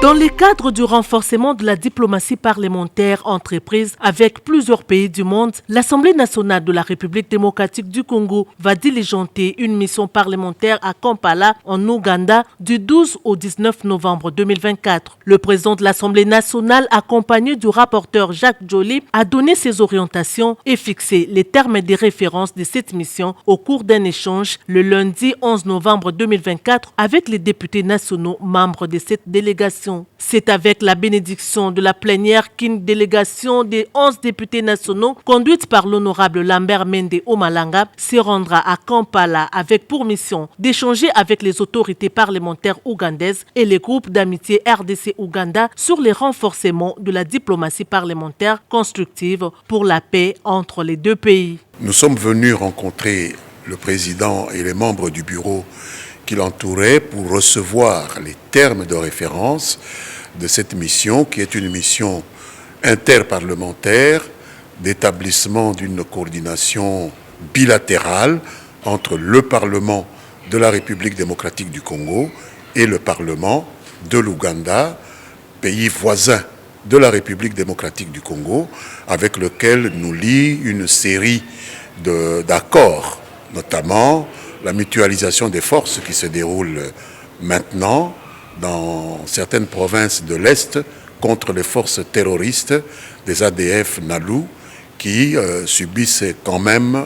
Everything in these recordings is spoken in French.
Dans le cadre du renforcement de la diplomatie parlementaire entreprise avec plusieurs pays du monde, l'Assemblée nationale de la République démocratique du Congo va diligenter une mission parlementaire à Kampala, en Ouganda, du 12 au 19 novembre 2024. Le président de l'Assemblée nationale, accompagné du rapporteur Jacques Joly, a donné ses orientations et fixé les termes des références de cette mission au cours d'un échange le lundi 11 novembre 2024 avec les députés nationaux membres de cette délégation. C'est avec la bénédiction de la plénière qu'une délégation des 11 députés nationaux, conduite par l'honorable Lambert Mende Omalanga, se rendra à Kampala avec pour mission d'échanger avec les autorités parlementaires ougandaises et les groupes d'amitié RDC-Ouganda sur les renforcements de la diplomatie parlementaire constructive pour la paix entre les deux pays. Nous sommes venus rencontrer le président et les membres du bureau qui l'entourait pour recevoir les termes de référence de cette mission, qui est une mission interparlementaire d'établissement d'une coordination bilatérale entre le Parlement de la République démocratique du Congo et le Parlement de l'Ouganda, pays voisin de la République démocratique du Congo, avec lequel nous lie une série d'accords, notamment la mutualisation des forces qui se déroule maintenant dans certaines provinces de l'Est contre les forces terroristes des ADF NALU qui subissent quand même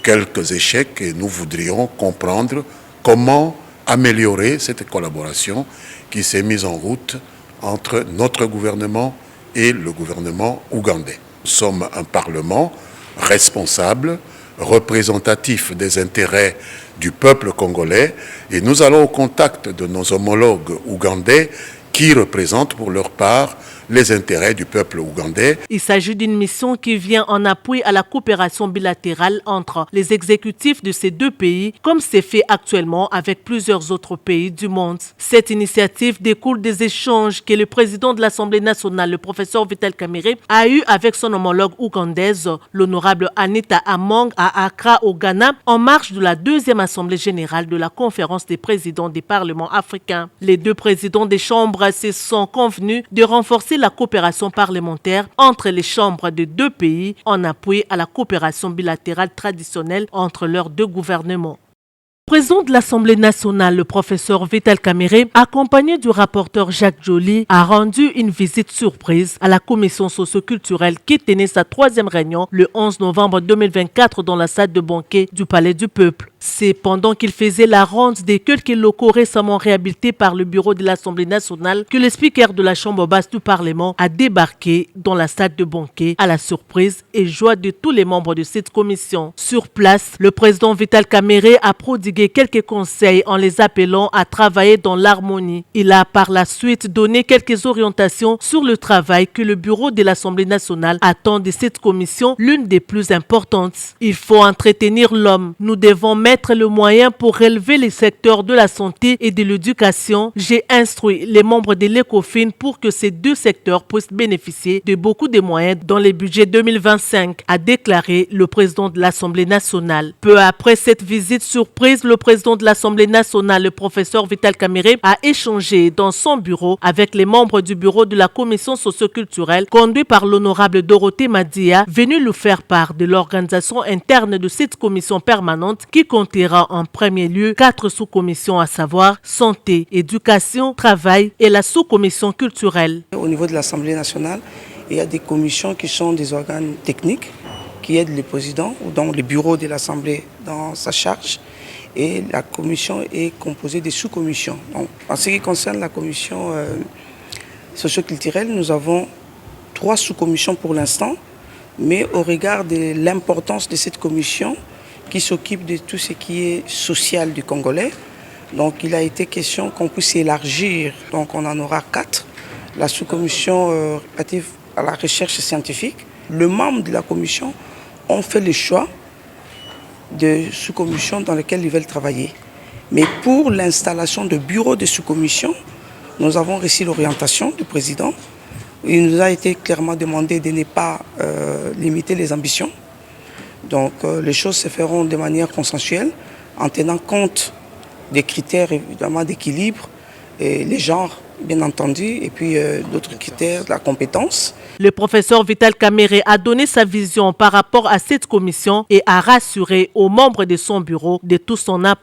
quelques échecs, et nous voudrions comprendre comment améliorer cette collaboration qui s'est mise en route entre notre gouvernement et le gouvernement ougandais. Nous sommes un parlement responsable, représentatif des intérêts du peuple congolais, et nous allons au contact de nos homologues ougandais qui représentent pour leur part les intérêts du peuple ougandais. Il s'agit d'une mission qui vient en appui à la coopération bilatérale entre les exécutifs de ces deux pays, comme c'est fait actuellement avec plusieurs autres pays du monde. Cette initiative découle des échanges que le président de l'Assemblée nationale, le professeur Vital Kamerhe, a eu avec son homologue ougandaise, l'honorable Anita Among, à Accra, au Ghana, en marge de la deuxième assemblée générale de la conférence des présidents des parlements africains. Les deux présidents des chambres se sont convenus de renforcer la coopération parlementaire entre les chambres de deux pays en appui à la coopération bilatérale traditionnelle entre leurs deux gouvernements. Le président de l'Assemblée nationale, le professeur Vital Kamerhe, accompagné du rapporteur Jacques Joly, a rendu une visite surprise à la commission socio-culturelle qui tenait sa troisième réunion le 11 novembre 2024 dans la salle de banquet du Palais du Peuple. C'est pendant qu'il faisait la ronde des quelques locaux récemment réhabilités par le bureau de l'Assemblée nationale que le speaker de la Chambre basse du Parlement a débarqué dans la salle de banquet à la surprise et joie de tous les membres de cette commission. Sur place, le président Vital Kamerhe a prodigué quelques conseils en les appelant à travailler dans l'harmonie. Il a par la suite donné quelques orientations sur le travail que le bureau de l'Assemblée nationale attend de cette commission, l'une des plus importantes. Il faut entretenir l'homme. Nous devons mettre le moyen pour relever les secteurs de la santé et de l'éducation. J'ai instruit les membres de l'ECOFIN pour que ces deux secteurs puissent bénéficier de beaucoup de moyens dans les budgets 2025, a déclaré le président de l'Assemblée nationale. Peu après cette visite surprise, le président de l'Assemblée nationale, le professeur Vital Kamerhe, a échangé dans son bureau avec les membres du bureau de la commission socio-culturelle conduit par l'honorable Dorothée Madia, venue lui faire part de l'organisation interne de cette commission permanente qui comptera en premier lieu 4 sous-commissions, à savoir santé, éducation, travail et la sous-commission culturelle. Au niveau de l'Assemblée nationale, il y a des commissions qui sont des organes techniques qui aident le président ou dans le bureau de l'Assemblée dans sa charge. Et la commission est composée de sous-commissions. Donc, en ce qui concerne la commission socio-culturelle, nous avons 3 sous-commissions pour l'instant, mais au regard de l'importance de cette commission qui s'occupe de tout ce qui est social du Congolais, donc il a été question qu'on puisse élargir, donc on en aura 4. La sous-commission relative à la recherche scientifique, les membres de la commission ont fait le choix de sous-commissions dans lesquelles ils veulent travailler. Mais pour l'installation de bureaux de sous-commissions, nous avons reçu l'orientation du président. Il nous a été clairement demandé de ne pas limiter les ambitions. Donc les choses se feront de manière consensuelle en tenant compte des critères évidemment d'équilibre les genres, bien entendu, et puis d'autres critères, la compétence. Le professeur Vital Kamerhe a donné sa vision par rapport à cette commission et a rassuré aux membres de son bureau de tout son appui.